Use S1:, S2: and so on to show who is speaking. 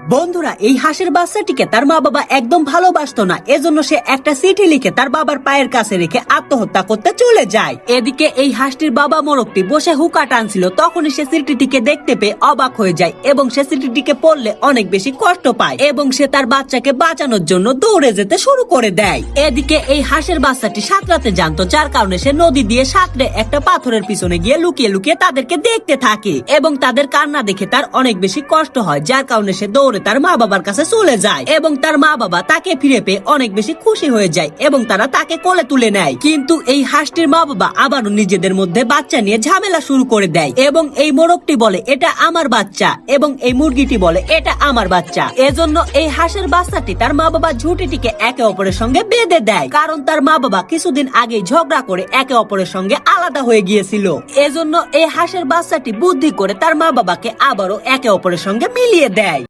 S1: বন্ধুরা, এই হাঁসের বাচ্চাটিকে তার মা বাবা একদম ভালোবাসতো না, এজন্য সে একটা চিঠি লিখে তার বাবার পায়ের কাছে রেখে আত্মহত্যা করতে চলে যায়। এদিকে এই হাঁসটির বাবা মোরগটি বসে হুকা টানছিল, তখনই সে চিঠিটিকে দেখতে পেয়ে অবাক হয়ে যায় এবং সে চিঠিটিকে পড়লে অনেক বেশি কষ্ট পায় এবং সে তার বাচ্চাকে বাঁচানোর জন্য দৌড়ে যেতে শুরু করে দেয়। এদিকে এই হাঁসের বাচ্চাটি সাঁতরাতে জানতো, যার কারণে সে নদী দিয়ে সাঁতরে একটা পাথরের পিছনে গিয়ে লুকিয়ে লুকিয়ে তাদেরকে দেখতে থাকে এবং তাদের কান্না দেখে তার অনেক বেশি কষ্ট হয়, যার কারণে সে দৌড়ে তার মা বাবার কাছে চলে যায় এবং তার মা বাবা তাকে ফিরে পেয়ে অনেক বেশি খুশি হয়ে যায় এবং তারা তাকে কোলে তুলে নেয়। কিন্তু এই হাঁসটির মা বাবা আবারও নিজেদের মধ্যে বাচ্চা নিয়ে ঝামেলা শুরু করে দেয় এবং এই মোরগটি বলে এটা আমার বাচ্চা এবং এই মুরগিটি বলে এটা আমার বাচ্চা। এজন্য এই হাঁসের বাচ্চাটি তার মা বাবা ঝুঁটিটিকে একে অপরের সঙ্গে বেঁধে দেয়, কারণ তার মা বাবা কিছুদিন আগেই ঝগড়া করে একে অপরের সঙ্গে আলাদা হয়ে গিয়েছিল। এজন্য এই হাঁসের বাচ্চাটি বুদ্ধি করে তার মা বাবাকে আবারও একে অপরের সঙ্গে মিলিয়ে দেয়।